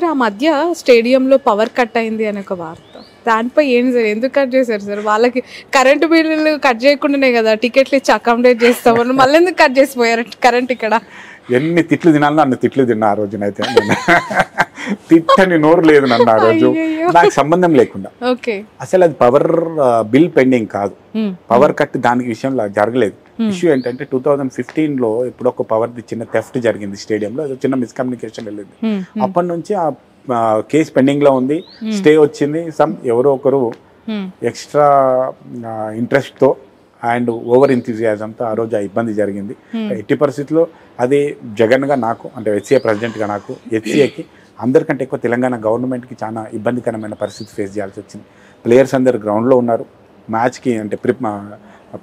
ఆ మధ్య స్టేడియంలో పవర్ కట్ అయింది అనే ఒక వార్త. దానిపై ఏంటి సార్? ఎందుకు కట్ చేశారు సార్? వాళ్ళకి కరెంటు బిల్లులు కట్ చేయకుండానే కదా టికెట్లు ఇచ్చి అకామిడేట్ చేస్తామని మళ్ళీ ఎందుకు కట్ చేసిపోయారు కరెంట్ ఇక్కడ? ఎన్ని తిట్లు తినాలో అన్ని తిట్లు తిన్నా ఆ రోజునైతే. తిట్టని నోరు లేదు నన్ను ఆ రోజు, నాకు సంబంధం లేకుండా. ఓకే, అసలు అది పవర్ బిల్ పెండింగ్ కాదు, పవర్ కట్ దానికి విషయంలో జరగలేదు. ఇష్యూ ఏంటంటే 2015లో ఇప్పుడు ఒక పవర్ చిన్న థెఫ్ట్ జరిగింది స్టేడియంలో, అది చిన్న మిస్కమ్యూనికేషన్ వెళ్ళింది. అప్పటి నుంచి ఆ కేసు పెండింగ్ లో ఉంది, స్టే వచ్చింది. ఎవరో ఒకరు ఎక్స్ట్రా ఇంట్రెస్ట్ తో అండ్ ఓవర్ ఎంథూజియాజంతో ఆ రోజు ఆ ఇబ్బంది జరిగింది. ఎట్టి పరిస్థితుల్లో అది జగన్గా నాకు, అంటే హెచ్సిఏ ప్రెసిడెంట్గా నాకు, హెచ్సిఏకి అందరికంటే ఎక్కువ తెలంగాణ గవర్నమెంట్కి చాలా ఇబ్బందికరమైన పరిస్థితి ఫేస్ చేయాల్సి వచ్చింది. ప్లేయర్స్ అందరు గ్రౌండ్లో ఉన్నారు, మ్యాచ్కి అంటే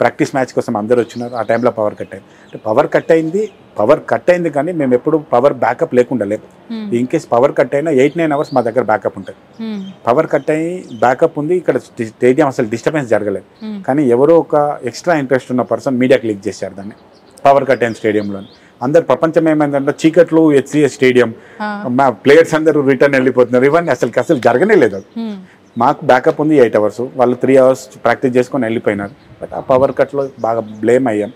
ప్రాక్టీస్ మ్యాచ్ కోసం అందరు వచ్చినారు. ఆ టైంలో పవర్ కట్ అయింది. అంటే పవర్ కట్ అయింది కానీ మేము ఎప్పుడు పవర్ బ్యాకప్ లేకుండా లేదు. ఇన్ కేస్ పవర్ కట్ అయినా 8-9 అవర్స్ మా దగ్గర బ్యాకప్ ఉంటుంది. పవర్ కట్ అయ్యి బ్యాకప్ ఉంది. ఇక్కడ స్టేడియం అసలు డిస్టర్బెన్స్ జరగలేదు. కానీ ఎవరో ఒక ఎక్స్ట్రా ఇంట్రెస్ట్ ఉన్న పర్సన్ మీడియాకి లీక్ చేశారు దాన్ని, పవర్ కట్ అయిన స్టేడియంలో. అందరు ప్రపంచం ఏమైందంటే చీకట్లు, హెచ్సిఏ స్టేడియం, మా ప్లేయర్స్ అందరూ రిటర్న్ వెళ్ళిపోతున్నారు. ఇవన్నీ అసలు జరగనే లేదు. అది మాకు బ్యాకప్ ఉంది 8 అవర్స్, వాళ్ళు 3 అవర్స్ ప్రాక్టీస్ చేసుకొని వెళ్ళిపోయినారు. బట్ ఆ పవర్ కట్లో బాగా బ్లేమ్ అయ్యాం.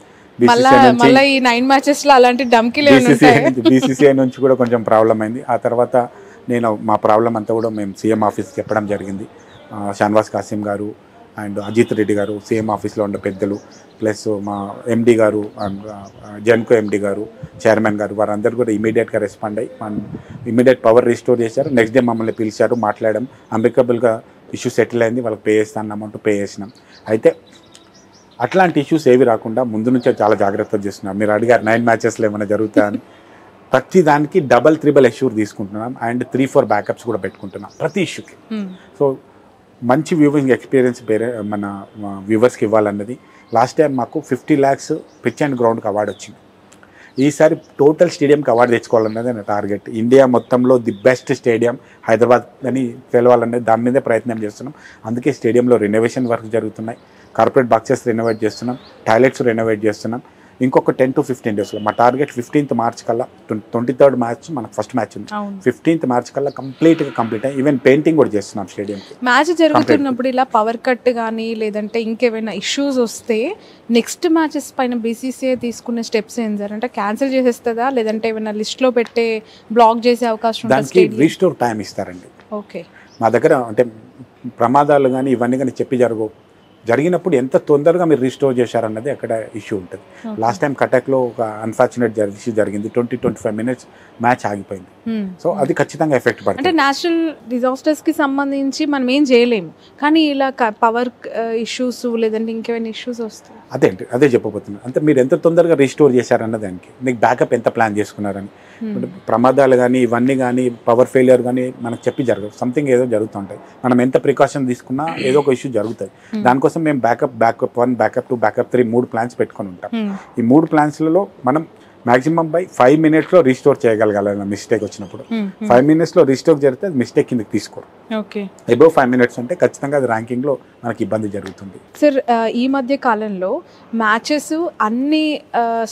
బీసీసీఐ నుంచి కూడా కొంచెం ప్రాబ్లం అయింది. ఆ తర్వాత మా ప్రాబ్లం అంతా కూడా మేము సీఎం ఆఫీస్కి చెప్పడం జరిగింది. షాన్వాస్ కాసిం గారు అండ్ అజిత్ రెడ్డి గారు, సీఎం ఆఫీస్లో ఉన్న పెద్దలు, ప్లస్ మా ఎండి గారు, జెన్కో ఎండి గారు, చైర్మన్ గారు, వారందరూ కూడా ఇమీడియట్గా రెస్పాండ్ అయ్యి ఇమీడియట్ పవర్ రిస్టోర్ చేశారు. నెక్స్ట్ డే మమ్మల్ని పిలిచారు, మాట్లాడడం, అంబికబుల్గా ఇష్యూ సెటిల్ అయింది. వాళ్ళకి పే చేస్తాను అమౌంట్ పే చేసినాం. అయితే అట్లాంటి ఇష్యూస్ ఏవి రాకుండా ముందు నుంచే చాలా జాగ్రత్తలు చేస్తున్నాం. మీరు అడిగారు 9 మ్యాచెస్లో ఏమైనా జరుగుతాయని. ప్రతి దానికి డబల్ 3 ఎష్యూర్ తీసుకుంటున్నాం అండ్ 3-4 బ్యాకప్స్ కూడా పెట్టుకుంటున్నాం ప్రతి ఇష్యూకి. సో మంచి వ్యూవింగ్ ఎక్స్పీరియన్స్ మన వ్యూవర్స్కి ఇవ్వాలన్నది. లాస్ట్ టైం మాకు 50 lakhs పిచ్ అండ్ గ్రౌండ్కి అవార్డు వచ్చింది. ఈసారి టోటల్ స్టేడియంకి అవార్డు తెచ్చుకోవాలన్నది నా టార్గెట్. ఇండియా మొత్తంలో ది బెస్ట్ స్టేడియం హైదరాబాద్ అని తెలవాలనేది దాని మీదే ప్రయత్నం చేస్తున్నాం. అందుకే స్టేడియంలో రెనోవేషన్ వర్క్ జరుగుతున్నాయి. కార్పొరేట్ బాక్సెస్ రెనోవేట్ చేస్తున్నాం, టాయిలెట్స్ రెనోవేట్ చేస్తున్నాం. ఇంకొక 10 to 15 daysలో మా టార్గెట్ 15th March కల్లా, 23rd మ్యాచ్ మనకు ఫస్ట్ మ్యాచ్ ఉంది, 15th March కల్లా కంప్లీట్ అయ్యి ఈవెన్ పెయింటింగ్ కూడా చేస్తున్నాం స్టేడియం. మ్యాచ్ జరుగుతున్నప్పుడు ఇలా పవర్ కట్ కానీ లేదంటే ఇంకేమైనా ఇష్యూస్ వస్తే నెక్స్ట్ మ్యాచెస్ పైన బీసీసీఐ తీసుకునే స్టెప్స్ ఏం సార్? అంటే క్యాన్సిల్ చేసేస్తుందా లేదంటే ఏమైనా లిస్ట్లో పెట్టే బ్లాక్ చేసే అవకాశం ఉందా? దానికి రీస్టోర్ టైం ఇస్తారండి. ఓకే, మా దగ్గర అంటే ప్రమాదాలు కానీ ఇవన్నీ కానీ చెప్పి జరిగినప్పుడు ఎంత తొందరగా మీరు రీస్టోర్ చేశారన్నది అక్కడ ఇష్యూ ఉంటుంది. లాస్ట్ టైం కటక్లో ఒక అన్ఫార్చునేట్ ఇష్యూ జరిగింది, 20-25 minutes మ్యాచ్ ఆగిపోయింది. సో అది ఖచ్చితంగా ఎఫెక్ట్ పడుతుంది. అంటే నేషనల్ డిజాస్టర్స్కి సంబంధించి మనం ఏం చేయలేము, కానీ ఇలా పవర్ ఇష్యూస్ లేదంటే ఇంకేమైనా ఇష్యూస్ వస్తాయి. అదే చెప్పబోతున్నాను. అంటే మీరు ఎంత తొందరగా రీస్టోర్ చేశారన్న దానికి, మీకు బ్యాకప్ ఎంత ప్లాన్ చేసుకున్నారని. ప్రమాదాలు కానీ ఇవన్నీ కానీ పవర్ ఫెయిలియర్ కానీ మనకు చెప్పి జరగదు, సంథింగ్ ఏదో జరుగుతుంటాయి. మనం ఎంత ప్రికాషన్ తీసుకున్నా ఏదో ఒక ఇష్యూ జరుగుతుంది. దానికోసం మేము బ్యాకప్ 1, బ్యాకప్ 2, బ్యాకప్ 3 3 ప్లాన్స్ పెట్టుకొని ఉంటాం. ఈ 3 ప్లాన్స్లలో మనం మాక్సిమం బై 5 minutesలో రీస్టోర్ చేయగలగాలి. మిస్టేక్ వచ్చినప్పుడు 5 minutesలో రీస్టోర్ జరిగితే అది మిస్టేక్ కిందకి తీసుకోరు. అబౌవ్ 5 minutes అంటే ఖచ్చితంగా అది ర్యాంకింగ్లో మనకి ఇబ్బంది జరుగుతుంది. సార్, ఈ మధ్య కాలంలో మ్యాచెస్ అన్ని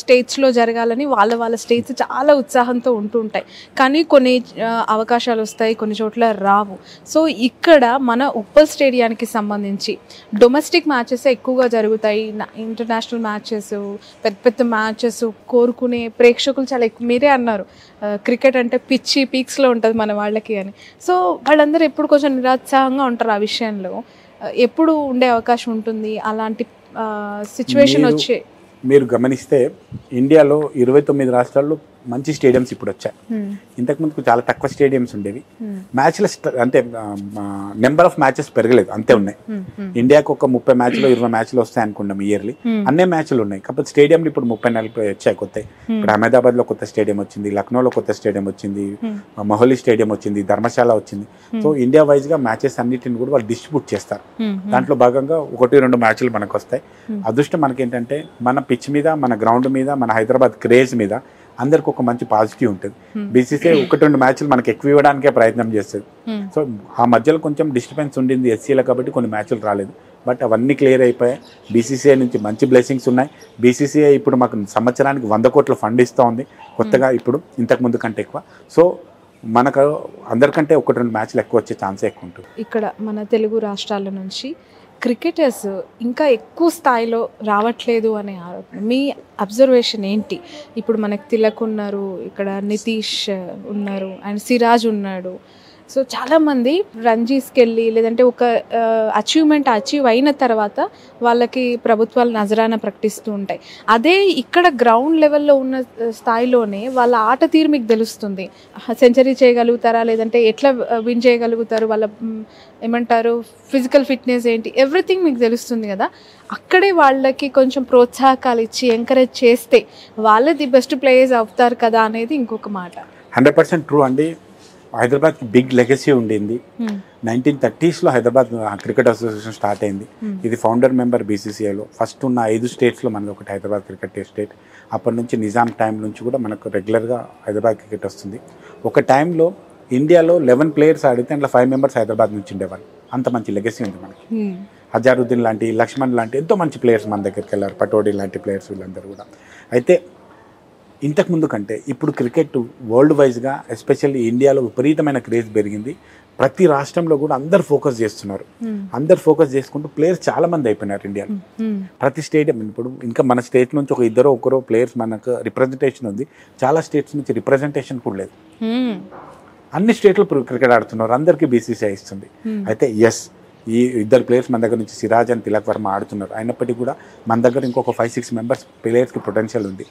స్టేట్స్లో జరగాలని వాళ్ళ స్టేట్స్ చాలా ఉత్సాహంతో ఉంటుంటాయి, కానీ కొన్ని అవకాశాలు వస్తాయి, కొన్ని చోట్ల రావు. సో ఇక్కడ మన ఉప్పల్ స్టేడియానికి సంబంధించి డొమెస్టిక్ మ్యాచెస్ ఎక్కువగా జరుగుతాయి. ఇంటర్నేషనల్ మ్యాచెస్, పెద్ద పెద్ద మ్యాచెస్ కోరుకునే ప్రేక్షకులు చాలా ఎక్కువ. మీరే అన్నారు క్రికెట్ అంటే పీక్స్లో ఉంటుంది మన వాళ్ళకి అని. సో వాళ్ళందరూ ఎప్పుడు కొంచెం నిరుత్సాహంగా ఉంటారు ఆ విషయంలో. ఎప్పుడు ఉండే అవకాశం ఉంటుంది అలాంటి సిచ్యువేషన్ వచ్చే? మీరు గమనిస్తే ఇండియాలో 29 రాష్ట్రాల్లో మంచి స్టేడియంస్ ఇప్పుడు వచ్చాయి. ఇంతకుముందుకు చాలా తక్కువ స్టేడియంస్ ఉండేవి. మ్యాచ్ల అంటే నెంబర్ ఆఫ్ మ్యాచెస్ పెరగలేదు, అంతే ఉన్నాయి. ఇండియాకు ఒక 30 మ్యాచ్లు 20 మ్యాచ్లు వస్తాయి అనుకున్నాం ఇయర్లీ. అన్నే మ్యాచ్లు ఉన్నాయి, కాకపోతే స్టేడియంలు ఇప్పుడు 34 వచ్చాయి కొత్త. ఇప్పుడు అహ్మదాబాద్లో కొత్త స్టేడియం వచ్చింది, లక్నోలో కొత్త స్టేడియం వచ్చింది, మొహాలీ స్టేడియం వచ్చింది, ధర్మశాల వచ్చింది. సో ఇండియా వైజ్గా మ్యాచెస్ అన్నిటిని కూడా వాళ్ళు డిస్ట్రిబ్యూట్ చేస్తారు. దాంట్లో భాగంగా 1-2 మ్యాచ్లు మనకు వస్తాయి. అదృష్టం మనకేంటంటే మన పిచ్ మీద, మన గ్రౌండ్ మీద, మన హైదరాబాద్ క్రేజ్ మీద అందరికి ఒక మంచి పాజిటివ్ ఉంటుంది. బీసీసీఐ 1-2 మ్యాచ్లు మనకి ఎక్కువ ఇవ్వడానికే ప్రయత్నం చేస్తుంది. సో ఆ మధ్యలో కొంచెం డిస్టర్బెన్స్ ఉండింది ఎస్సీలో, కాబట్టి కొన్ని మ్యాచ్లు రాలేదు. బట్ అవన్నీ క్లియర్ అయిపోయాయి. బీసీసీఐ నుంచి మంచి బ్లెస్సింగ్స్ ఉన్నాయి. బీసీసీఐ ఇప్పుడు మాకు సంవత్సరానికి 100 కోట్ల ఫండ్ ఇస్తూ ఉంది కొత్తగా, ఇప్పుడు ఇంతకుముందు కంటే ఎక్కువ. సో మనకు అందరికంటే 1-2 మ్యాచ్లు ఎక్కువ వచ్చే ఛాన్సే ఎక్కువ ఉంటుంది. ఇక్కడ మన తెలుగు రాష్ట్రాల నుంచి క్రికెటర్స్ ఇంకా ఎక్కువ స్థాయిలో రావట్లేదు అనే ఆరోపణ, మీ అబ్జర్వేషన్ ఏంటి? ఇప్పుడు మనకు తిలక్ ఉన్నారు, ఇక్కడ నితీష్ ఉన్నారు అండ్ సిరాజ్ ఉన్నాడు. సో చాలామంది రంజీస్కి వెళ్ళి లేదంటే ఒక అచీవ్మెంట్ అచీవ్ అయిన తర్వాత వాళ్ళకి ప్రభుత్వాలు నజరాన ప్రకటిస్తూ ఉంటాయి. అదే ఇక్కడ గ్రౌండ్ లెవెల్లో ఉన్న స్థాయిలోనే వాళ్ళ ఆట తీరు మీకు తెలుస్తుంది. సెంచరీ చేయగలుగుతారా, లేదంటే ఎట్లా విన్ చేయగలుగుతారు, వాళ్ళ ఏమంటారు ఫిజికల్ ఫిట్నెస్ ఏంటి, ఎవ్రీథింగ్ మీకు తెలుస్తుంది కదా. అక్కడే వాళ్ళకి కొంచెం ప్రోత్సాహకాలు ఇచ్చి ఎంకరేజ్ చేస్తే వాళ్ళే ది బెస్ట్ ప్లేయర్స్ అవుతారు కదా అనేది ఇంకొక మాట. 100% ట్రూ అండి. హైదరాబాద్కి బిగ్ లెగసీ ఉండింది. 1930s Hyderabad cricket association start అయింది. ఇది ఫౌండర్ మెంబర్ బీసీసీఐలో ఫస్ట్ ఉన్న 5 స్టేట్స్లో మనది ఒకటి హైదరాబాద్ క్రికెట్ స్టేట్. అప్పటి నుంచి నిజాం టైం నుంచి కూడా మనకు రెగ్యులర్గా హైదరాబాద్ క్రికెట్ వస్తుంది. ఒక టైంలో ఇండియాలో 11 ప్లేయర్స్ ఆడితే అందులో 5 మెంబర్స్ హైదరాబాద్ నుంచి ఉండేవాళ్ళు. అంత మంచి లెగసీ ఉంది మనకి. అజారుద్దీన్ లాంటి, లక్ష్మణ్ లాంటి ఎంతో మంచి ప్లేయర్స్ మన దగ్గరికి వెళ్ళారు. పటోడీ లాంటి ప్లేయర్స్ వీళ్ళందరూ కూడా. అయితే ఇంతకుముందు కంటే ఇప్పుడు క్రికెట్ వరల్డ్ వైజ్గా ఎస్పెషల్లీ ఇండియాలో విపరీతమైన క్రేజ్ పెరిగింది. ప్రతి రాష్ట్రంలో కూడా అందరు ఫోకస్ చేస్తున్నారు. అందరు ఫోకస్ చేసుకుంటూ ప్లేయర్స్ చాలా మంది అయిపోయినారు ఇండియాలో. ప్రతి స్టేడియం ఇప్పుడు ఇంకా మన స్టేట్ నుంచి ఒకరో ప్లేయర్స్ మనకు రిప్రజెంటేషన్ ఉంది. చాలా స్టేట్స్ నుంచి రిప్రజెంటేషన్ కూడా లేదు. అన్ని స్టేట్లో క్రికెట్ ఆడుతున్నారు. అందరికీ బీసీసీఐ ఇస్తుంది. అయితే ఎస్, ఈ 2 ప్లేయర్స్ మన దగ్గర నుంచి సిరాజ్ అండ్ తిలక్ వర్మ ఆడుతున్నారు. అయినప్పటికీ కూడా మన దగ్గర ఇంకొక 5-6 మెంబర్స్ ప్లేయర్స్కి పొటెన్షియల్ ఉంది.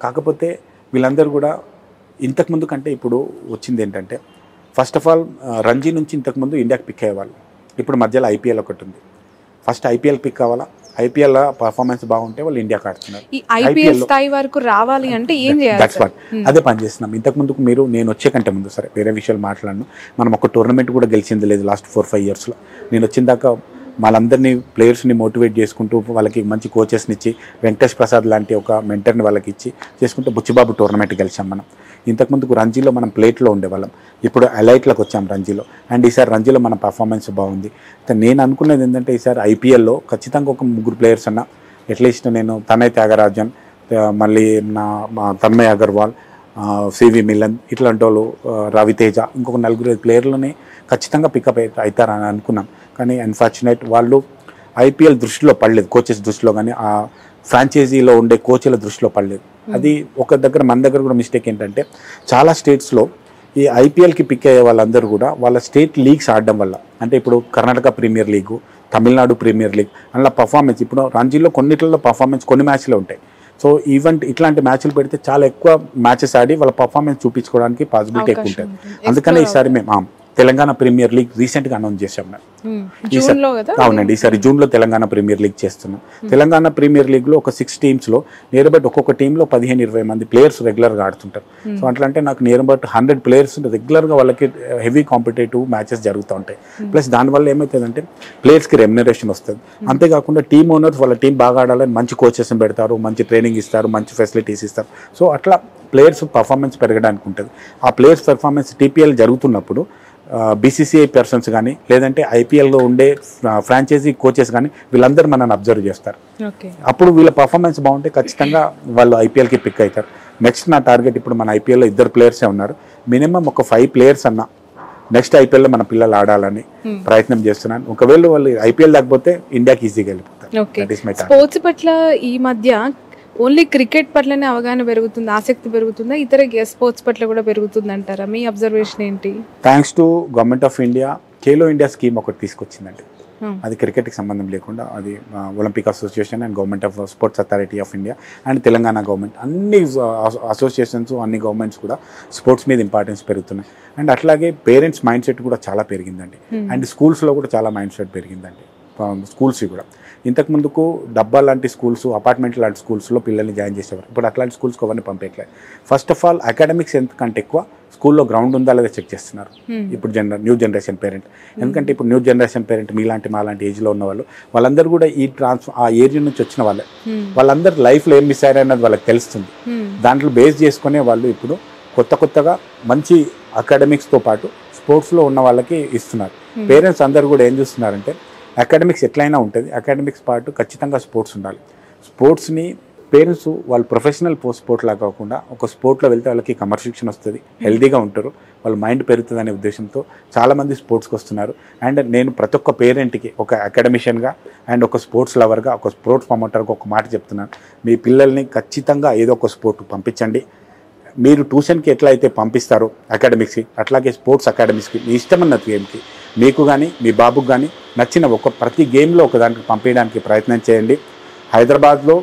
కాకపోతే వీళ్ళందరూ కూడా ఇంతకుముందు కంటే ఇప్పుడు వచ్చింది ఏంటంటే, ఫస్ట్ ఆఫ్ ఆల్ రంజీ నుంచి ఇంతకుముందు ఇండియాకి పిక్ అయ్యేవాళ్ళు. ఇప్పుడు మధ్యలో ఐపీఎల్ ఒకటి ఉంది. ఫస్ట్ ఐపీఎల్ పిక్ అవ్వాలా, ఐపీఎల్ పర్ఫార్మెన్స్ బాగుంటే వాళ్ళు ఇండియాకి ఆడుతున్నారు. ఈ ఐపీఎల్ స్థాయి వరకు రావాలి అంటే ఏం చేయాలి? దట్స్ వాట్, అదే పని చేస్తున్నాం. ఇంతకుముందుకు నేను వచ్చే కంటే ముందు, సరే వేరే విషయాలు మాట్లాడను, మనం ఒక టోర్నమెంట్ కూడా గెలిచింది లేదు లాస్ట్ 4-5 ఇయర్స్లో. నేను వచ్చిన దాకా వాళ్ళందరినీ ప్లేయర్స్ని మోటివేట్ చేసుకుంటూ వాళ్ళకి మంచి కోచెస్ని ఇచ్చి, వెంకటేష్ ప్రసాద్ లాంటి ఒక మెంటర్ని వాళ్ళకి ఇచ్చి చేసుకుంటూ బుచ్చిబాబు టోర్నమెంట్ గెలిచాం మనం. ఇంతకుముందుకు రంజీలో మనం ప్లేట్లో ఉండేవాళ్ళం, ఇప్పుడు ఎలైట్లోకి వచ్చాం రంజీలో. అండ్ ఈసారి రంజీలో మన పర్ఫార్మెన్స్ బాగుంది. నేను అనుకున్నది ఏంటంటే ఈసారి ఐపీఎల్లో ఖచ్చితంగా ఒక 3 ప్లేయర్స్ అన్న, అట్లీస్ట్ నేను తనయ్ త్యాగరాజన్, మళ్ళీ మా తన్మయ్ అగర్వాల్, సివి మిలన్, ఇట్లాంటి వాళ్ళు, రవితేజ, ఇంకొక 4 ప్లేయర్లని ఖచ్చితంగా పికప్ అవుతారని అనుకున్నాం. కానీ అన్ఫార్చునేట్ వాళ్ళు ఐపీఎల్ దృష్టిలో పడలేదు, కోచెస్ దృష్టిలో కానీ ఆ ఫ్రాంచైజీలో ఉండే కోచ్ల దృష్టిలో పడలేదు. అది మన దగ్గర కూడా మిస్టేక్ ఏంటంటే, చాలా స్టేట్స్లో ఈ ఐపీఎల్కి పిక్ అయ్యే వాళ్ళందరూ కూడా వాళ్ళ స్టేట్ లీగ్స్ ఆడడం వల్ల, అంటే ఇప్పుడు Karnataka premier league, Tamil Nadu premier league అందులో పర్ఫార్మెన్స్, ఇప్పుడు రంజీలో కొన్నిట్లలో పర్ఫార్మెన్స్ కొన్ని మ్యాచ్లు ఉంటాయి. సో ఇట్లాంటి మ్యాచ్లు పెడితే చాలా ఎక్కువ మ్యాచెస్ ఆడి వాళ్ళ పర్ఫార్మెన్స్ చూపించుకోవడానికి పాసిబిలిటీ ఎక్కువ ఉంటుంది. అందుకనే ఈసారి మేము తెలంగాణ ప్రీమియర్ లీగ్ రీసెంట్గా అనౌన్స్ చేశాం. అవునండి, ఈసారి జూన్లో తెలంగాణ ప్రీమియర్ లీగ్ చేస్తున్నాం. తెలంగాణ ప్రీమియర్ లీగ్లో ఒక 6 టీమ్స్లో నియర్ అబౌట్ ఒక్కొక్క టీంలో 15-20 మంది ప్లేయర్స్ రెగ్యులర్గా ఆడుతుంటారు. సో అట్లా అంటే నాకు నియర్ అబౌట్ 100 ప్లేయర్స్ రెగ్యులర్గా వాళ్ళకి హెవీ కాంపిటేటివ్ మ్యాచెస్ జరుగుతూ ఉంటాయి. ప్లస్ దానివల్ల ఏమవుతుందంటే ప్లేయర్స్కి రెమ్యునరేషన్ వస్తుంది. అంతేకాకుండా టీమ్ ఓనర్స్ వాళ్ళ టీం బాగా ఆడాలని మంచి కోచెస్ని పెడతారు, మంచి ట్రైనింగ్ ఇస్తారు, మంచి ఫెసిలిటీస్ ఇస్తారు. సో అట్లా ప్లేయర్స్ పర్ఫార్మెన్స్ పెరగడానికి ఉంటుంది. ఆ ప్లేయర్స్ పర్ఫార్మెన్స్ టీపీఎల్ జరుగుతున్నప్పుడు బీసీసీఐ పర్సన్స్ కానీ లేదంటే ఐపీఎల్లో ఉండే ఫ్రాంచైజీ కోచెస్ కానీ వీళ్ళందరూ మనల్ని అబ్జర్వ్ చేస్తారు. అప్పుడు వీళ్ళ పర్ఫార్మెన్స్ బాగుంటే ఖచ్చితంగా వాళ్ళు ఐపీఎల్కి పిక్ అవుతారు. నెక్స్ట్ నా టార్గెట్, ఇప్పుడు మన ఐపీఎల్లో 2 ప్లేయర్సే ఉన్నారు, మినిమం ఒక 5 ప్లేయర్స్ అన్న నెక్స్ట్ ఐపీఎల్లో మన పిల్లలు ఆడాలని ప్రయత్నం చేస్తున్నాను. ఒకవేళ వాళ్ళు ఐపీఎల్ లేకపోతే ఇండియాకి ఈజీగా వెళ్ళిపోతారు. స్పోర్ట్స్ పట్ల ఈ మధ్య ఓన్లీ క్రికెట్ పట్లనే అవగాహన పెరుగుతుంది, ఆసక్తి పెరుగుతుందా, ఇతర స్పోర్ట్స్ పట్ల కూడా పెరుగుతుంది అంటారా? మీ అబ్జర్వేషన్ ఏంటి? Thanks to government of India Khelo India scheme ఒకటి తీసుకొచ్చిందండి. అది క్రికెట్కి సంబంధం లేకుండా, అది Olympic association and government of sports authority of India and Telangana government, అన్ని అసోసియేషన్స్ అన్ని గవర్నమెంట్స్ కూడా స్పోర్ట్స్ మీద ఇంపార్టెన్స్ పెరుగుతున్నాయి. అండ్ అట్లాగే పేరెంట్స్ మైండ్ సెట్ కూడా చాలా పెరిగిందండి. అండ్ స్కూల్స్లో కూడా చాలా మైండ్ సెట్ పెరిగిందండి. స్కూల్స్ కూడా ఇంతకుముందుకు డబ్బా లాంటి స్కూల్స్, అపార్ట్మెంట్ లాంటి స్కూల్స్లో పిల్లల్ని జాయిన్ చేసేవారు. ఇప్పుడు అట్లాంటి స్కూల్స్కి ఎవరిని పంపేయట్లేదు. ఫస్ట్ ఆఫ్ ఆల్ అకాడమిక్స్ ఎంతకంటే ఎక్కువ స్కూల్లో గ్రౌండ్ ఉందా లేదా చెక్ చేస్తున్నారు ఇప్పుడు న్యూ జనరేషన్ పేరెంట్. ఎందుకంటే ఇప్పుడు న్యూ జనరేషన్ పేరెంట్ మాలాంటి ఏజ్లో ఉన్న వాళ్ళందరూ కూడా ఆ ఏరియా నుంచి వచ్చిన వాళ్ళే. వాళ్ళందరూ లైఫ్లో ఏం మిస్ అయ్యారన్నది వాళ్ళకి తెలుస్తుంది. దాంట్లో బేస్ చేసుకునే వాళ్ళు ఇప్పుడు కొత్తగా మంచి అకాడమిక్స్తో పాటు స్పోర్ట్స్లో ఉన్న వాళ్ళకి ఇస్తున్నారు. పేరెంట్స్ అందరూ కూడా ఏం చూస్తున్నారంటే, అకాడమిక్స్ ఎట్లయినా ఉంటుంది, అకాడమిక్స్ పాటు ఖచ్చితంగా స్పోర్ట్స్ ఉండాలి. స్పోర్ట్స్ని పేరెంట్స్ వాళ్ళు ప్రొఫెషనల్ స్పోర్ట్లా కాకుండా ఒక స్పోర్ట్లో వెళ్తే వాళ్ళకి కమర్షియల్ వస్తుంది, హెల్తీగా ఉంటారు, వాళ్ళ మైండ్ పెరుగుతుంది అనే ఉద్దేశంతో చాలామంది స్పోర్ట్స్కి వస్తున్నారు. అండ్ నేను ప్రతి ఒక్క పేరెంట్కి ఒక అకాడమిషియన్గా అండ్ ఒక స్పోర్ట్స్ లవర్గా, ఒక స్పోర్ట్స్ ప్రమోటర్గా ఒక మాట చెప్తున్నాను, మీ పిల్లల్ని ఖచ్చితంగా ఏదో ఒక స్పోర్ట్ పంపించండి. మీరు ట్యూషన్కి ఎట్లా అయితే పంపిస్తారో అకాడమిక్స్కి, అట్లాగే స్పోర్ట్స్ అకాడమిక్స్కి మీ ఇష్టమన్న గేమ్కి మీకు కానీ మీ బాబుకి కానీ నచ్చిన ప్రతి గేమ్లో ఒకదానికి పంపించడానికి ప్రయత్నం చేయండి. హైదరాబాద్లో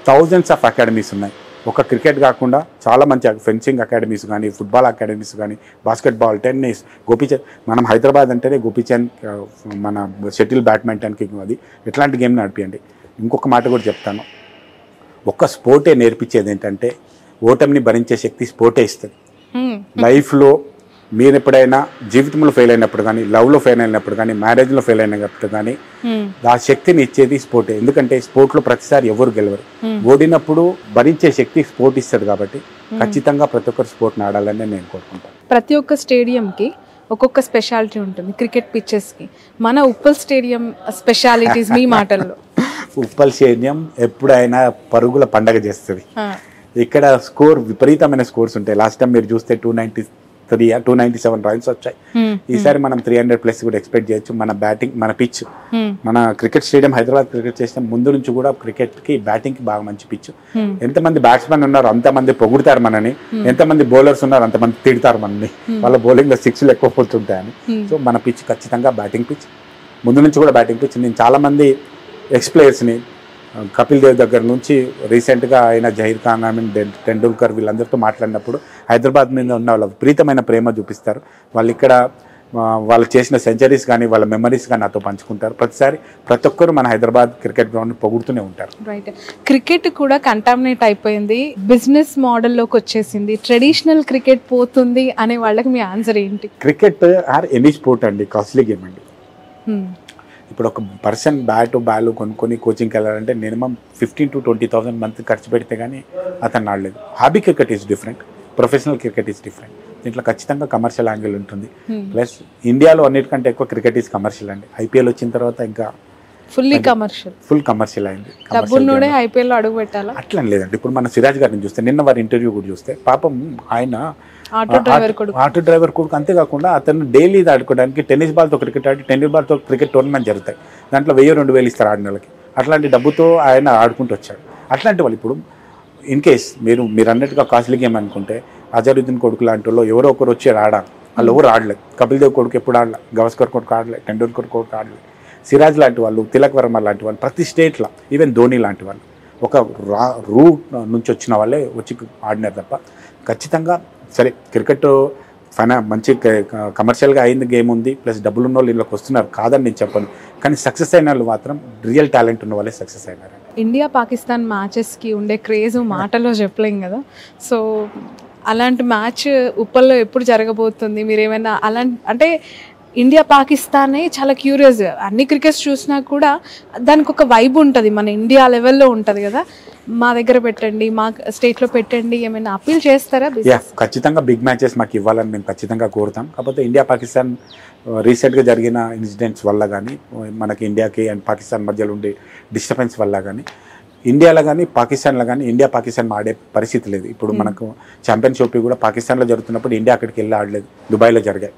థౌజండ్స్ ఆఫ్ అకాడమీస్ ఉన్నాయి. ఒక క్రికెట్ కాకుండా చాలా మంచి ఫెన్సింగ్ అకాడమీస్ కానీ, ఫుట్బాల్ అకాడమీస్ కానీ, బాస్కెట్బాల్, టెన్నిస్, గోపీచంద్. మనం హైదరాబాద్ అంటేనే గోపీచంద్, మన షటిల్, బ్యాడ్మింటన్కి అది ఎట్లాంటి గేమ్ నడిపియండి. ఇంకొక మాట కూడా చెప్తాను, ఒక్క స్పోర్టే నేర్పించేది ఏంటంటే ఓటమిని భరించే శక్తి స్పోర్టే ఇస్తుంది. లైఫ్లో మీరు ఎప్పుడైనా జీవితంలో ఫెయిల్ అయినప్పుడు కానీ, లవ్లో ఫెయిల్ అయినప్పుడు కానీ, మ్యారేజ్లో ఫెయిల్ అయినప్పుడు కానీ ఆ శక్తిని ఇచ్చేది స్పోర్టే. ఎందుకంటే స్పోర్ట్లో ప్రతిసారి ఎవరు గెలవరు, ఓడినప్పుడు భరించే శక్తి స్పోర్ట్ ఇస్తుంది. కాబట్టి ఖచ్చితంగా ప్రతి ఒక్కరు స్పోర్ట్ని ఆడాలని నేను కోరుకుంటాను. ప్రతి ఒక్క స్టేడియంకి ఒక్కొక్క స్పెషాలిటీ ఉంటుంది. క్రికెట్ పిచ్చెస్కి మన ఉప్పల్ స్టేడియం స్పెషాలిటీస్ మీ మాటల్లో. ఉప్పల్ స్టేడియం ఎప్పుడైనా పరుగుల పండగ చేస్తుంది. ఇక్కడ స్కోర్ విపరీతమైన స్కోర్స్ ఉంటాయి. లాస్ట్ టైం మీరు చూస్తే 297 రన్స్ వచ్చాయి. ఈసారి మనం 300+ కూడా ఎక్స్పెక్ట్ చేయొచ్చు. మన బ్యాటింగ్, మన పిచ్, మన cricket stadium, Hyderabad cricket stadium ముందు నుంచి కూడా క్రికెట్కి బ్యాటింగ్కి బాగా మంచి పిచ్. ఎంతమంది బ్యాట్స్మెన్ ఉన్నారు అంతమంది పొగుడుతారు మనని, ఎంతమంది బౌలర్స్ ఉన్నారు అంతమంది తిడతారు మనని, వాళ్ళ బౌలింగ్లో 6లు ఎక్కువ పోతుంటాయని. సో మన పిచ్ ఖచ్చితంగా బ్యాటింగ్ పిచ్, ముందు నుంచి కూడా బ్యాటింగ్ పిచ్. నేను చాలామంది ఎక్స్ప్లేయర్స్ని, కపిల్ దేవ్ దగ్గర నుంచి రీసెంట్గా అయిన జహీర్ ఖాన్, టెండూల్కర్ వీళ్ళందరితో మాట్లాడినప్పుడు హైదరాబాద్ మీద ఉన్న వాళ్ళ విపరీతమైన ప్రేమ చూపిస్తారు. వాళ్ళు ఇక్కడ వాళ్ళు చేసిన సెంచరీస్ కానీ వాళ్ళ మెమరీస్ కానీ నాతో పంచుకుంటారు. ప్రతిసారి ప్రతి ఒక్కరు మన హైదరాబాద్ క్రికెట్ గ్రౌండ్ పొగుడుతూనే ఉంటారు. రైట్. క్రికెట్ కూడా కంటామినేట్ అయిపోయింది, బిజినెస్ మోడల్లోకి వచ్చేసింది, ట్రెడిషనల్ క్రికెట్ పోతుంది అనే వాళ్ళకి మీ ఆన్సర్ ఏంటి? క్రికెట్ ఆర్ ఎనీ స్పోర్ట్ అండి కాస్ట్లీ గేమ్ అండి. ఇప్పుడు ఒక పర్సన్ బాల్ కొనుక్కొని కోచింగ్కి వెళ్ళాలంటే మినిమం 15,000 to 20,000 మంత్ ఖర్చు పెడితే కానీ అతను ఆడలేదు. Hobby cricket is different, professional cricket is different. దీంట్లో ఖచ్చితంగా కమర్షియల్ యాంగిల్ ఉంటుంది. ప్లస్ ఇండియాలో అన్నిటికంటే ఎక్కువ క్రికెట్ ఈజ్ కమర్షియల్ అండి. ఐపీఎల్ వచ్చిన తర్వాత ఇంకా ఫుల్ కమర్షియల్ అయింది. ఐపీఎల్ అడుగు పెట్టాలా అట్లా లేదండి. ఇప్పుడు మన సిరాజ్ గారిని చూస్తే, నిన్న వారి ఇంటర్వ్యూ కూడా చూస్తే, పాపం ఆయన ఆటో డ్రైవర్ కొడుకు. అంతేకాకుండా అతను డైలీ ఆడుకోవడానికి టెన్నిస్ బాల్తో క్రికెట్ ఆడి, టెన్నిస్ బాల్తో క్రికెట్ టోర్నమెంట్ జరుగుతాయి. దాంట్లో 1000-2000 ఇస్తారు ఆడిన వాళ్ళకి. అట్లాంటి డబ్బుతో ఆయన ఆడుకుంటూ వచ్చాడు. అట్లాంటి వాళ్ళు ఇప్పుడు ఇన్ కేస్ మీరు అన్నట్టుగా కాస్ట్లీ గేమ్ అనుకుంటే, అజరుద్దీన్ కొడుకు లాంటి వాళ్ళు ఎవరో ఒకరు వచ్చి ఆడాలి. వాళ్ళు ఎవరు ఆడలేదు. కపిల్ దేవ్ కొడుకు ఎప్పుడు ఆడలే, గవస్కర్ కొడుకు ఆడలే, టెండూల్కర్ కొడుకు ఆడలే, సిరాజ్ లాంటి వాళ్ళు, తిలక్ వర్మ లాంటి వాళ్ళు, ప్రతి స్టేట్లో ఈవెన్ ధోని లాంటి వాళ్ళు ఒక రూట్ నుంచి వచ్చిన వాళ్ళే వచ్చి ఆడినారు తప్ప ఖచ్చితంగా. సరే, క్రికెట్ మంచి కమర్షియల్గా అయింది గేమ్ ఉంది, ప్లస్ డబ్బులు ఉన్న వాళ్ళు ఇంట్లోకి వస్తున్నారు, కాదని నేను చెప్పను. కానీ సక్సెస్ అయిన వాళ్ళు మాత్రం రియల్ టాలెంట్ ఉన్న వాళ్ళే సక్సెస్ అయినారు. ఇండియా పాకిస్తాన్ మ్యాచెస్కి ఉండే క్రేజ్ మాటలో చెప్పలేం కదా. సో అలాంటి మ్యాచ్ ఉప్పల్లో ఎప్పుడు జరగబోతుంది? మీరు ఏమైనా అలాంటి, అంటే ఇండియా పాకిస్తానే చాలా క్యూరియస్. అన్ని క్రికెట్స్ చూసినా కూడా దానికి ఒక వైబ్ ఉంటుంది, మన ఇండియా లెవెల్లో ఉంటుంది కదా. మా దగ్గర పెట్టండి, మా స్టేట్లో పెట్టండి, ఏమైనా అప్పీల్ చేస్తారా? ఖచ్చితంగా బిగ్ మ్యాచెస్ మాకు ఇవ్వాలని మేము ఖచ్చితంగా కోరుతాం. కాకపోతే ఇండియా పాకిస్తాన్ రీసెంట్గా జరిగిన ఇన్సిడెంట్స్ వల్ల కానీ, మనకి ఇండియాకి అండ్ పాకిస్తాన్ మధ్యలో ఉండే డిస్టర్బెన్స్ వల్ల కానీ, ఇండియాలో కానీ పాకిస్తాన్లో కానీ ఇండియా పాకిస్తాన్ ఆడే పరిస్థితి లేదు. ఇప్పుడు మనకు ఛాంపియన్షిప్ కూడా పాకిస్తాన్లో జరుగుతున్నప్పుడు ఇండియా అక్కడికి వెళ్ళి ఆడలేదు, దుబాయ్లో జరిగాయి.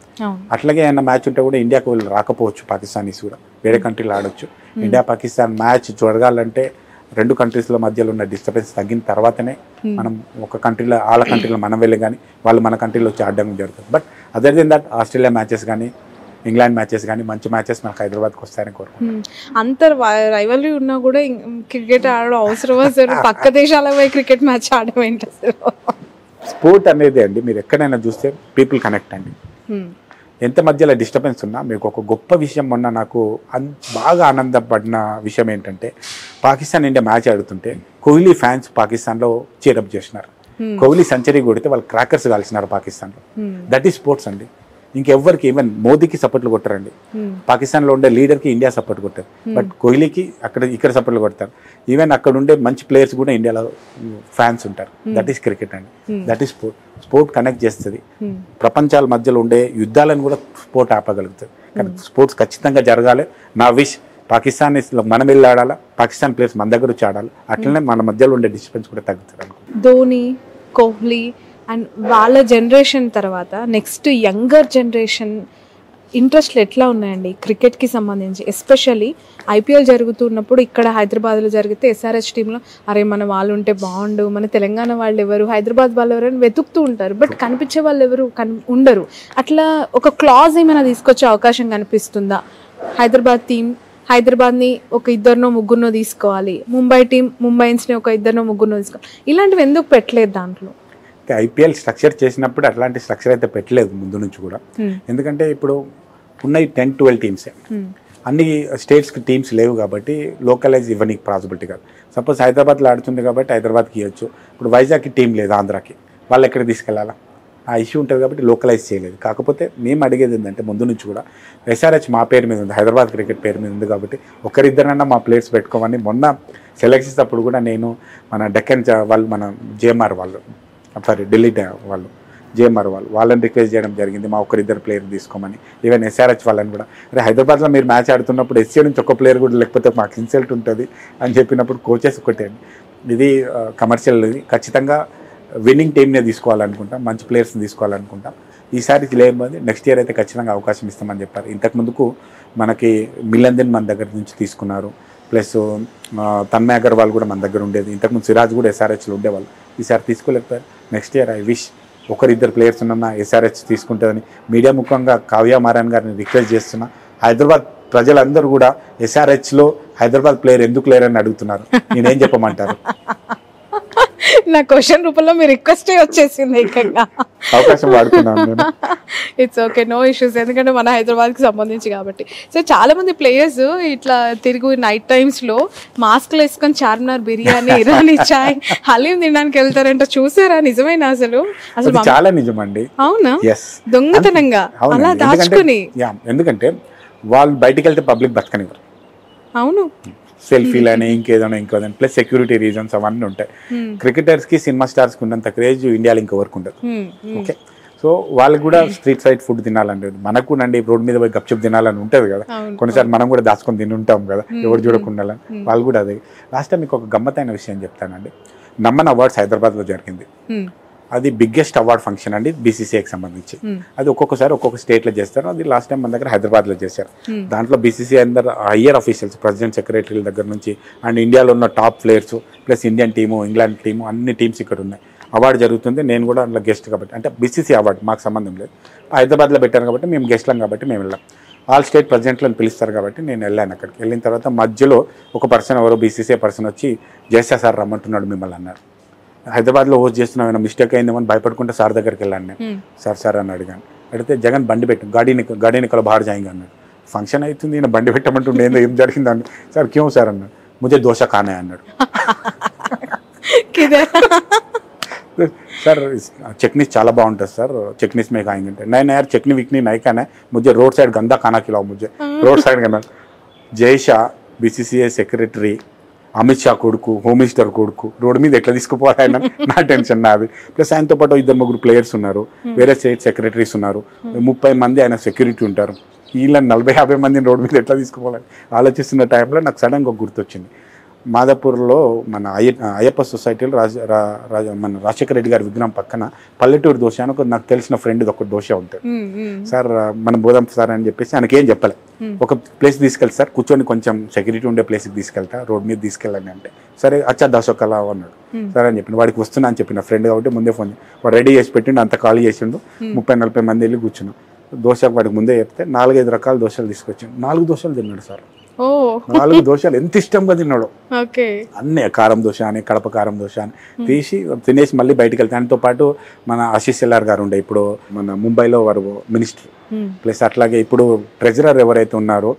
అట్లాగే ఏమైనా మ్యాచ్ ఉంటే కూడా ఇండియాకు వెళ్ళి రాకపోవచ్చు, పాకిస్తానీస్ కూడా వేరే కంట్రీలో ఆడొచ్చు. ఇండియా పాకిస్తాన్ మ్యాచ్ జరగాలంటే రెండు కంట్రీస్ల మధ్యలో ఉన్న డిస్టర్బెన్స్ తగ్గిన తర్వాతనే మనం ఒక కంట్రీలో, వాళ్ళ కంట్రీలో మనం వెళ్ళి కానీ వాళ్ళు మన కంట్రీలో వచ్చి ఆడడం జరుగుతుంది. But other than that Australia matches కానీ, ఇంగ్లాండ్ మ్యాచెస్ కానీ మంచి మ్యాచెస్ మనకు హైదరాబాద్కి వస్తాయని కోరుకుంటున్నాం. అంత రైవల్రీ ఉన్నా కూడా క్రికెట్ ఆడడం అవసరమా సార్? పక్క దేశాల పోయి క్రికెట్ మ్యాచ్ ఆడడం ఏంటి అసలు? స్పోర్ట్ అనేది అండి, మీరు ఎక్కడైనా చూస్తే పీపుల్ కనెక్ట్ అండి. ఎంత మధ్యలో డిస్టర్బెన్స్ ఉన్నా, మీకు ఒక గొప్ప విషయం మొన్న నాకు బాగా ఆనందపడిన విషయం ఏంటంటే, పాకిస్తాన్ ఇండియా మ్యాచ్ ఆడుతుంటే కోహ్లీ ఫ్యాన్స్ పాకిస్తాన్లో చీరప్ చేసినారు. కోహ్లీ సెంచరీ కొడితే వాళ్ళు క్రాకర్స్ కాల్చినారు పాకిస్తాన్లో. దట్ ఈస్ స్పోర్ట్స్ అండి. ఇంకెవ్వరికి, ఈవెన్ మోదీకి సపోర్ట్లు కొట్టారండి. పాకిస్తాన్లో ఉండే లీడర్కి ఇండియా సపోర్ట్ కొట్టారు, బట్ కోహ్లీకి ఇక్కడ సపోర్ట్లు కొడతారు. ఈవెన్ అక్కడ ఉండే మంచి ప్లేయర్స్ కూడా ఇండియాలో ఫ్యాన్స్ ఉంటారు. దట్ ఈస్ క్రికెట్ అండి, that is sport. Sport connect చేస్తుంది. ప్రపంచాల మధ్యలో ఉండే యుద్ధాలను కూడా స్పోర్ట్ ఆపగలుగుతుంది. కానీ స్పోర్ట్స్ ఖచ్చితంగా జరగాలి. నా విష్ పాకిస్తాన్ మనం వెళ్ళి ఆడాలా, పాకిస్తాన్ ప్లేయర్స్ మన దగ్గర వచ్చి ఆడాలి. అట్లనే మన మధ్యలో ఉండే డిస్టర్బెన్స్ కూడా తగ్గుతుంది అనుకో. ధోని, కోహ్లీ అండ్ వాళ్ళ జనరేషన్ తర్వాత నెక్స్ట్ యంగర్ జనరేషన్ ఇంట్రెస్ట్లు ఎట్లా ఉన్నాయండి క్రికెట్కి సంబంధించి? ఎస్పెషల్లీ ఐపీఎల్ జరుగుతున్నప్పుడు ఇక్కడ హైదరాబాద్లో జరిగితే ఎస్ఆర్హెచ్ టీంలో అరే మన వాళ్ళు ఉంటే బాగుండు, మన తెలంగాణ వాళ్ళు ఎవరు, హైదరాబాద్ వాళ్ళు ఎవరు అని వెతుకుతూ ఉంటారు. బట్ కనిపించే వాళ్ళు ఎవరు ఉండరు. అట్లా ఒక క్లాజ్ ఏమైనా తీసుకొచ్చే అవకాశం కనిపిస్తుందా? హైదరాబాద్ని ఒక ఇద్దరినో ముగ్గురునో తీసుకోవాలి, ముంబై టీం ముంబైన్స్ని ఒక ఇద్దరినో ముగ్గురునో తీసుకోవాలి, ఇలాంటివి ఎందుకు పెట్టలేదు దాంట్లో? ఐపీఎల్ స్ట్రక్చర్ చేసినప్పుడు అట్లాంటి స్ట్రక్చర్ అయితే పెట్టలేదు ముందు నుంచి కూడా. ఎందుకంటే ఇప్పుడు ఉన్నాయి 10-12 టీమ్సే, అన్ని స్టేట్స్కి టీమ్స్ లేవు కాబట్టి లోకలైజ్ ఇవ్వనీకి పాసిబిలిటీ కాదు. సపోజ్ హైదరాబాద్లో ఆడుతుంది కాబట్టి హైదరాబాద్కి ఇవ్వచ్చు. ఇప్పుడు వైజాగ్కి టీం లేదు, ఆంధ్రాకి, వాళ్ళు ఎక్కడ తీసుకెళ్ళాలా? ఆ ఇష్యూ ఉంటుంది కాబట్టి లోకలైజ్ చేయలేదు. కాకపోతే మేము అడిగేది ఏంటంటే ముందు నుంచి కూడా ఎస్ఆర్హెచ్ మా పేరు మీద ఉంది, హైదరాబాద్ క్రికెట్ పేరు మీద ఉంది కాబట్టి ఒకరిద్దరన్నా మా ప్లేయర్స్ పెట్టుకోమని మొన్న సెలెక్షన్స్ అప్పుడు కూడా నేను మన డెక్కన్ వాళ్ళు, మన జేఎంఆర్ వాళ్ళు, ఢిల్లీ వాళ్ళు, జేఎంఆర్ వాళ్ళని రిక్వెస్ట్ చేయడం జరిగింది మా ఒకరిద్దరు ప్లేయర్ తీసుకోమని. ఈవెన్ ఎస్ఆర్హెచ్ వాళ్ళని కూడా, అరే హైదరాబాద్లో మీరు మ్యాచ్ ఆడుతున్నప్పుడు ఎస్సీ నుంచి ఒక ప్లేయర్ కూడా లేకపోతే మాకు ఇన్సల్ట్ ఉంటుంది అని చెప్పినప్పుడు కోచెస్ ఒకటండి, ఇది కమర్షియల్, ఇది ఖచ్చితంగా విన్నింగ్ టీమ్నే తీసుకోవాలనుకుంటాం, మంచి ప్లేయర్స్ని తీసుకోవాలనుకుంటాం. ఈసారి లేకపోతే నెక్స్ట్ ఇయర్ అయితే ఖచ్చితంగా అవకాశం ఇస్తామని చెప్పారు. ఇంతకుముందుకు మనకి మిలందన్ మన దగ్గర నుంచి తీసుకున్నారు, ప్లస్ తన్మయ్ అగర్వాల్ కూడా మన దగ్గర ఉండేది. ఇంతకుముందు సిరాజ్ కూడా ఎస్ఆర్హెచ్లో ఉండేవాళ్ళు, ఈసారి తీసుకోలేకపోయారు. నెక్స్ట్ ఇయర్ ఐ విష్ ఒకరిద్దరు ప్లేయర్స్ ఉన్న ఎస్ఆర్హెచ్ తీసుకుంటుందని మీడియా ముఖంగా కావ్య మారాన్ గారిని రిక్వెస్ట్ చేస్తున్నా. హైదరాబాద్ ప్రజలందరూ కూడా ఎస్ఆర్హెచ్లో హైదరాబాద్ ప్లేయర్ ఎందుకు లేరని అడుగుతున్నారు, నేనేం చెప్పమంటారు? నా క్వశ్చన్ రూపంలో మీ రిక్వెస్టే వచ్చేసింది ఏకంగా. అవకాశం వాడుతున్నాను. ఇట్స్ ఓకే, నో ఇష్యూస్, ఎందుకంటే మన హైదరాబాద్కి సంబంధించి కాబట్టి. సో చాలా మంది ప్లేయర్స్ ఇట్లా తిరిగి నైట్ టైమ్స్లో మాస్క్లు వేసుకొని చార్మినార్ బిర్యానీ, ఇరానీ చాయ్, హలీం తినడానికి వెళ్తారంట, చూసారా? నిజమేనా? అసలు చాలా నిజమండి. అవునా? దొంగతనంగా అలా దాచుకుని, ఎందుకంటే వాళ్ళు బయటికి వెళ్తే పబ్లిక్ బతకనివ్వరు. అవును, సెల్ఫీలని ఇంకేదైనా ఇంకోదని, ప్లస్ సెక్యూరిటీ రీజన్స్ అవన్నీ ఉంటాయి. క్రికెటర్స్కి సినిమా స్టార్స్కి ఉన్నంత క్రేజ్ ఇండియాలో ఇంకెవరికి ఉండదు. ఓకే, సో వాళ్ళకి కూడా స్ట్రీట్ సైడ్ ఫుడ్ తినాలని, మనకు అండి రోడ్ మీద పోయి గప్చుప్ తినాలని ఉంటుంది కదా, కొన్నిసార్లు మనం కూడా దాచుకొని తింటుంటాం కదా, ఎవరు చూడకుండా. వాళ్ళు కూడా అదే. లాస్ట్ టైం మీకు ఒక గమ్మతైన విషయం చెప్తానండి. నమ్మన్ అవార్డ్స్ హైదరాబాద్లో జరిగింది. అది బిగ్గెస్ట్ అవార్డ్ ఫంక్షన్ అండి బీసీసీఐకి సంబంధించి. అది ఒక్కొక్కసారి ఒక్కొక్క స్టేట్లో చేస్తారు. అది లాస్ట్ టైం మన దగ్గర హైదరాబాద్లో చేశారు. దాంట్లో బీసీసీఐ అందరు హయ్యర్ ఆఫీషియల్స్, ప్రెసిడెంట్, సెక్రటరీల దగ్గర నుంచి అండ్ ఇండియాలో ఉన్న top players plus Indian team, England team, అన్ని టీమ్స్ ఇక్కడ ఉన్నాయి. అవార్డు జరుగుతుంది, నేను కూడా అందులో గెస్ట్ కాబట్టి, అంటే బీసీసీ అవార్డు మాకు సంబంధం లేదు, హైదరాబాద్లో పెట్టాను కాబట్టి మేము గెస్ట్లం కాబట్టి మేము వెళ్ళాం. ఆల్ స్టేట్ ప్రెసిడెంట్లను పిలుస్తారు కాబట్టి నేను వెళ్ళాను. అక్కడికి వెళ్ళిన తర్వాత మధ్యలో ఒక పర్సన్, ఎవరో బీసీసీఐ పర్సన్ వచ్చి జయశా సార్ రమ్మంటున్నాడు మిమ్మల్ని అన్నారు. హైదరాబాద్లో హోస్ట్ చేస్తున్నాం, ఏమైనా మిస్టేక్ అయిందేమని భయపడుకుంటే సార్ దగ్గరికి వెళ్ళాను నేను. సార్ అని అడిగాను. అడిగితే జగన్ బండి పెట్టు, గాడి నికల బాహర్ జాయింగ్ అన్నాడు. ఫంక్షన్ అవుతుంది, నేను బండి పెట్టమంటుండే ఏం జరిగిందని. సార్ క్యూ సార్ అన్నాడు. ముझे దోశ ఖానా అన్నాడు. सर चटनीस చాలా బాగుంటుంది సార్, చట్నీస్ మే खाएंगे. नहीं यार चटनी विकनी नहीं खाना है, मुझे रोड साइड गंदा खाना खिलाओ, मुझे रोड साइड खाना. జై షా బీసీసీఐ సెక్రటరీ, అమిత్ షా కొడుకు, హోమ్ మినిస్టర్ కొడుకు రోడ్డు మీద ఎట్లా తీసుకుపోవాలి ఆయన, నా టెన్షన్ నాది. ప్లస్ ఆయనతో పాటు 2-3 ప్లేయర్స్ ఉన్నారు, వేరే స్టేట్ సెక్రటరీస్ ఉన్నారు, 30 మంది ఆయన సెక్యూరిటీ ఉంటారు. వీళ్ళని 40-50 మందిని రోడ్డు మీద ఎట్లా తీసుకుపోవాలి ఆలోచిస్తున్న టైంలో నాకు సడన్గా గుర్తొచ్చింది. మాదాపూర్లో మన అయ్యప్ప సొసైటీలో మన రాజశేఖర రెడ్డి గారి విగ్రహం పక్కన పల్లెటూరు దోశ అని నాకు తెలిసిన ఫ్రెండ్ ఒక దోశ ఉంటుంది. సార్ మనం బోదాం సార్ అని చెప్పేసి ఆయనకి ఏం చెప్పలే, ఒక ప్లేస్ తీసుకెళ్తా సార్, కూర్చొని కొంచెం సెక్యూరిటీ ఉండే ప్లేస్కి తీసుకెళ్తా, రోడ్ మీద తీసుకెళ్ళండి అంటే, సరే అచ్చా దోశకలా అన్నాడు. సరే అని చెప్పిన, వాడికి వస్తున్నా అని చెప్పిన ఫ్రెండ్ కాబట్టి ముందే ఫోన్ వాడు రెడీ చేసి పెట్టిండు, అంత ఖాళీ చేసిండు. 30-40 మంది వెళ్ళి కూర్చున్నాం. దోశకు వాడికి ముందే చెప్తే 4-5 రకాల దోశలు తీసుకొచ్చాడు. 4 దోశలు తిన్నాడు సార్. 4 దోశలు ఎంత ఇష్టంగా తిన్నాడు. అన్నీ కారం దోశ అని, కడప కారం దోశ అని తీసి తినేసి మళ్ళీ బయటకు వెళ్తే, దానితో పాటు మన ఆశీష్ ఎల్ఆర్ గారు ఉండే, ఇప్పుడు మన ముంబైలో వారు మినిస్టర్, ప్లస్ అట్లాగే ఇప్పుడు ట్రెజరర్ ఎవరైతే ఉన్నారో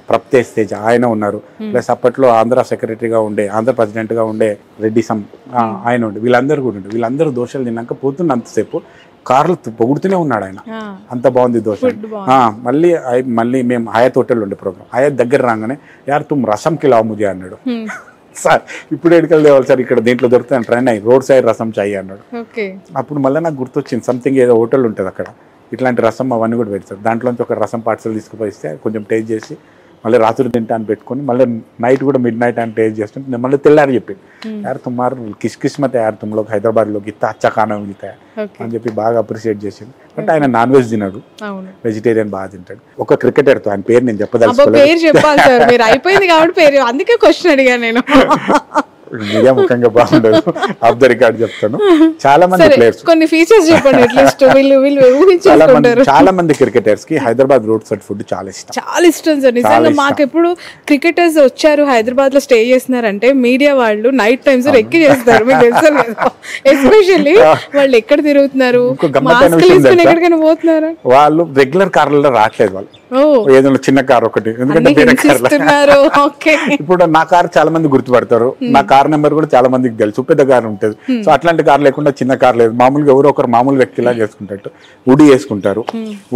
ప్రప్తేజ్ తేజ ఆయన ఉన్నారు, ప్లస్ అప్పట్లో ఆంధ్ర సెక్రటరీగా ఉండే, ఆంధ్ర ప్రెసిడెంట్గా ఉండే రెడ్డి ఆయన ఉండే, వీళ్ళందరూ కూడా ఉండే. వీళ్ళందరూ దోశలు తిన్నాక పోతున్నంతసేపు కార్లు పొగుడుతూనే ఉన్నాడు ఆయన, అంత బాగుంది దోశ. మళ్ళీ మేము హయాత్ హోటల్ ఉండే ప్రోగ్రామ్, హయాత్ దగ్గర రాగానే యార్ తుమ్ రసం కిలావ్ ముజే అన్నాడు. సార్ ఇప్పుడు ఎడికలు తేవాలి సార్, ఇక్కడ దీంట్లో దొరుకుతాను ట్రైన్ అయ్యి, రోడ్ సైడ్ రసం చాయి అన్నాడు. అప్పుడు మళ్ళీ నాకు గుర్తొచ్చింది, సంథింగ్ ఏదో హోటల్ ఉంటుంది అక్కడ, ఇట్లాంటి రసం అవన్నీ కూడా పెడతారు, దాంట్లోంచి ఒక రసం పార్సల్ తీసుకుపోయిస్తే కొంచెం టేస్ట్ చేసి మళ్ళీ రాత్రి తింటా అని పెట్టుకొని మళ్ళీ నైట్ కూడా మిడ్ నైట్ అని టేస్ట్ చేస్తుంటే నేను మళ్ళీ తెల్లారి చెప్పి యార్ తుమ్మారు కిస్మత్ యార్ తుమ్ లోగ్ హైదరాబాద్లో గిత్త అచ్చా ఖానా మిగతా అని చెప్పి బాగా అప్రిషియేట్ చేసింది. బట్ ఆయన నాన్ వెజ్ తినడు, వెజిటేరియన్ బాగా తింటాడు. ఒక క్రికెటర్తో ఆయన పేరు నేను చెప్పదలుచుకోలేదు, అయిపోయింది కాబట్టి పేరు, అందుకే క్వశ్చన్ అడిగాను నేను. మీడియా ముఖ్యంగా బాగుండదు, ఆఫ్ ద రికార్డ్ చెప్తాను. చాలా మంది ప్లేయర్స్ కొన్ని ఫీచర్స్ చెప్పండి అట్లీస్ట్ చాలా మంది క్రికెటర్స్ కి హైదరాబాద్ రోడ్ సైడ్ ఫుడ్ చాలా ఇష్టం, చాలా ఇష్టం సార్. నిజంగా మాకు ఎప్పుడు క్రికెటర్స్ వచ్చారు హైదరాబాద్ లో స్టే చేస్తున్నారంటే మీడియా వాళ్ళు నైట్ టైమ్స్ ఎక్కి చేస్తారు, మీకు తెలుసు కదా. ఎస్పెషల్లీ వాళ్ళు ఎక్కడ తిరుగుతున్నారు, ఎక్కడికైనా పోతున్నారు, వాళ్ళు రెగ్యులర్ కార్లలో రావట్లేదు, వాళ్ళు ఏదైనా చిన్న కార్ ఒకటి. ఎందుకంటే ఇప్పుడు నా కార్ చాలా మంది గుర్తుపడతారు, నా కార్ నెంబర్ కూడా చాలా మందికి తెలుసు, పెద్ద కార్ ఉంటుంది. సో అట్లాంటి కార్ లేకుండా చిన్న కార్ లేదు, మామూలుగా ఎవరో ఒకరు మామూలు వ్యక్తిలా చేసుకుంటారు, ఉడి వేసుకుంటారు.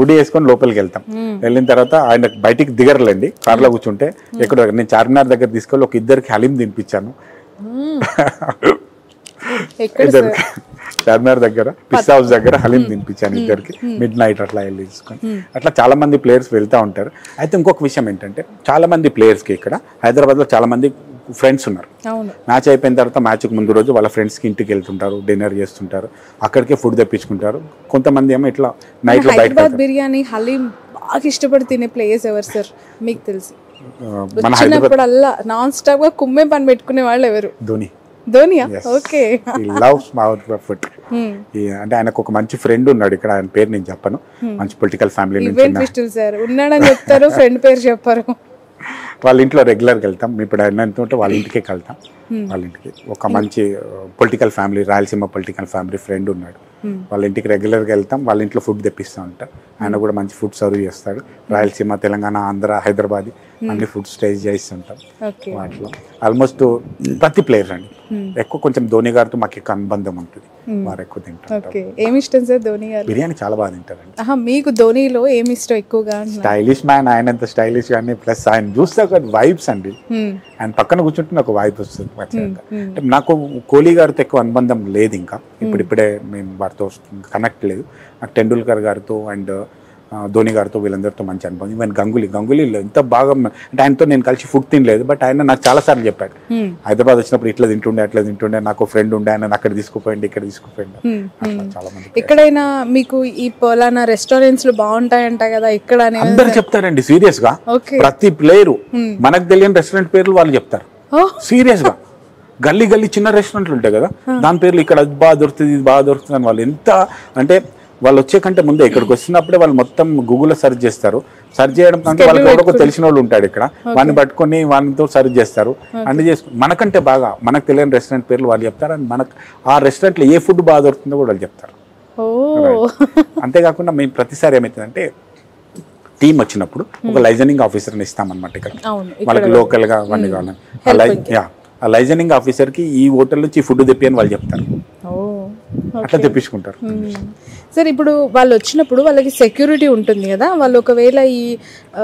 ఉడి వేసుకొని లోపలికి వెళ్తాం. వెళ్ళిన తర్వాత ఆయన బయటికి దిగరలేండి, కార్లో కూర్చుంటే ఎక్కడ నేను చార్మినార్ దగ్గర తీసుకెళ్ళి ఒక ఇద్దరికి హలీం తినిపించాను. చార్మినార్ దగ్గర పిస్ హౌస్ దగ్గర హలీం తినిపించాను ఇద్దరికి, మిడ్ నైట్ అట్లా వెళ్ళి తీసుకొని. అట్లా చాలా మంది ప్లేయర్స్ వెళ్తూ ఉంటారు. అయితే ఇంకొక విషయం ఏంటంటే చాలా మంది ప్లేయర్స్ కి ఇక్కడ హైదరాబాద్ లో చాలా మంది ఫ్రెండ్స్ ఉన్నారు. మ్యాచ్ అయిపోయిన తర్వాత మ్యాచ్ కు ముందు రోజు వాళ్ళ ఫ్రెండ్స్ కి ఇంటికి వెళ్తుంటారు, డిన్నర్ చేస్తుంటారు, అక్కడికే ఫుడ్ తెప్పించుకుంటారు. కొంతమంది ఏమో ఇట్లా నైట్ లో బయట బిర్యానీ హలీం బాగా ఇష్టపడి తినే ప్లేయర్స్ ఎవరు సార్ మీకు తెలిసి? మన హైదరాబాద్ అల్లా నాన్ స్టాప్ గా కుమ్మే పని పెట్టుకునే వాళ్ళు ఎవరు? ధోనియా. ఓకే, అంటే ఆయనకు ఒక మంచి ఫ్రెండ్ ఉన్నాడు ఇక్కడ, ఆయన పేరు నేను చెప్పను, మంచి పొలిటికల్ ఫ్యామిలీ నుంచి సార్ ఉన్నాడని చెప్తారు, ఫ్రెండ్ పేరు చెప్పారు. వాళ్ళ ఇంట్లో రెగ్యులర్గా వెళ్తాం. ఇప్పుడు ఆయన ఉంటే వాళ్ళ ఇంటికే వెళ్తాం. వాళ్ళ ఇంటికి ఒక మంచి political family, Rayalaseema political family friend ఉన్నాడు, వాళ్ళ ఇంటికి రెగ్యులర్గా వెళ్తాం. వాళ్ళ ఇంట్లో ఫుడ్ తెప్పిస్తూ ఉంటారు. ఆయన కూడా మంచి ఫుడ్ సర్వ్ చేస్తాడు. రాయలసీమ, తెలంగాణ, ఆంధ్ర, హైదరాబాద్ అన్ని ఫుడ్ స్టేజ్ చేస్తుంటాం. వాటిలో ఆల్మోస్ట్ ప్రతి ప్లేయర్ అండి ఎక్కువ కొంచెం ధోని గారితో మాకు ఎక్కువ అనుబంధం ఉంటుంది, వారు ఎక్కువ తింటారు. ఏమి ఇష్టం సార్ ధోని గారు? బిర్యానీ చాలా బాగా తింటారండి. మీకు ధోనిలో ఏమి ఇష్టం ఎక్కువగా? స్టైలిష్ మ్యాన్, ఆయన అంత స్టైలిష్ కానీ ప్లస్ ఆయన చూస్తే ఒక వైబ్స్ అండి, ఆయన పక్కన కూర్చుంటే నాకు వైబ్ వస్తుంది. అంటే నాకు కోహ్లీ గారితో ఎక్కువ అనుబంధం లేదు, ఇంకా ఇప్పుడిప్పుడే మేము వారితో కనెక్ట్ లేదు. నాకు టెండూల్కర్ గారితో అండ్ ధోని గారితో వీళ్ళందరితో మంచి అనుభవం. ఈవెన్ గంగూలీ ఎంత బాగా, అంటే ఆయనతో నేను కలిసి ఫుడ్ తినలేదు, బట్ ఆయన నాకు చాలా సార్లు చెప్పాడు హైదరాబాద్ వచ్చినప్పుడు ఇట్లా తింటుండే అట్లా తింటుండే, నాకు ఫ్రెండ్ ఉండే, ఆయన అక్కడ తీసుకుపోయింది ఇక్కడ తీసుకుపోయింది. చాలా మంది ఎక్కడైనా మీకు ఈ పలానా రెస్టారెంట్స్ లో బాగుంటాయంట కదా ఇక్కడ అందరు చెప్తారండి సీరియస్ గా. ప్రతి ప్లేయరు మనకు తెలియని రెస్టారెంట్ పేర్లు వాళ్ళు చెప్తారు సీరియస్ గా. గల్లీ చిన్న రెస్టారెంట్లు ఉంటాయి కదా, దాని పేర్లు ఇక్కడ అది బాగా దొరుకుతుంది, ఇది బాగా దొరుకుతుంది అని వాళ్ళు ఎంత అంటే వాళ్ళు వచ్చే కంటే ముందే ఇక్కడికి వచ్చినప్పుడే వాళ్ళు మొత్తం గూగుల్లో సెర్చ్ చేస్తారు. సెర్చ్ చేయడం కంటే వాళ్ళకి ఎవరో తెలిసిన వాళ్ళు ఉంటాడు ఇక్కడ, వాడిని పట్టుకొని వాడితో సెర్చ్ చేస్తారు. అన్ని చేసుకుని మనకంటే బాగా మనకు తెలియని రెస్టారెంట్ పేర్లు వాళ్ళు చెప్తారు, అండ్ మనకు ఆ రెస్టారెంట్లో ఏ ఫుడ్ బాగా దొరుకుతుందో కూడా వాళ్ళు చెప్తారు. అంతేకాకుండా మేము ప్రతిసారి ఏమవుతుందంటే టీం వచ్చినప్పుడు ఒక లైజనింగ్ ఆఫీసర్ని ఇస్తామన్నమాట ఇక్కడ, వాళ్ళకి లోకల్గా అవన్నీ కావాలి. ఆ లైజనింగ్ ఆఫీసర్కి ఈ హోటల్ నుంచి ఫుడ్ తెప్పి అని వాళ్ళు చెప్తారు, అట్లా తెప్పించుకుంటారు. సార్ ఇప్పుడు వాళ్ళు వచ్చినప్పుడు వాళ్ళకి సెక్యూరిటీ ఉంటుంది కదా, వాళ్ళు ఒకవేళ ఈ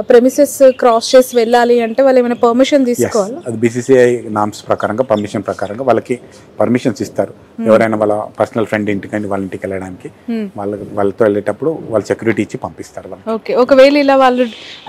ప్రెమిసెస్ క్రాస్ చేసి వెళ్ళాలి అంటే వాళ్ళు ఏమైనా పర్మిషన్ తీసుకోవాలి? అది BCCI నామ్స్ ప్రకారంగా పర్మిషన్ ప్రకారంగా వాళ్ళకి పర్మిషన్స్ ఇస్తారు. ఎవరైనా వాళ్ళ పర్సనల్ ఫ్రెండ్ ఇంటికి వాళ్ళ ఇంటికి వెళ్ళడానికి వాళ్ళతో వెళ్ళేటప్పుడు వాళ్ళు సెక్యూరిటీ ఇచ్చి పంపిస్తారు. ఓకే, ఒకవేళ ఇలా వాళ్ళు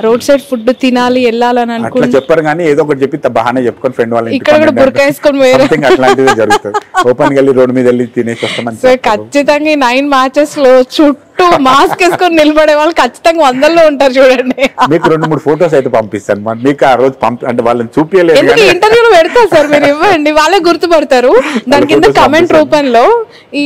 రోడ్ సైడ్ ఫుడ్ తినాలి వెళ్ళాలని అట్లా చెప్పరు, కానీ ఏదో ఒకటి చెప్పి బహానే చెప్పుకొని ఫ్రెండ్ వాళ్ళ ఇంటికి అట్లాంటివి జరుగుతుంది. ఓపెన్ వెళ్ళి రోడ్ మీద వెళ్ళి తినేసి వస్తామని ఖచ్చితంగా 9 మ్యాచెస్ లో చుట్టూ మాస్క్ వేసుకొని నిలబడే వాళ్ళు ఖచ్చితంగా 100లో ఉంటారు చూడండి. మీకు 2-3 ఫోటోస్ అయితే పంపిస్తాను, మీకు ఆ రోజు అంటే వాళ్ళని చూపించలేదు, ఇంటర్వ్యూలో పెడతారు సార్, మీరు ఇవ్వండి, వాళ్ళే గుర్తుపడతారు. దాని కింద కమెంట్ రూపంలో ఈ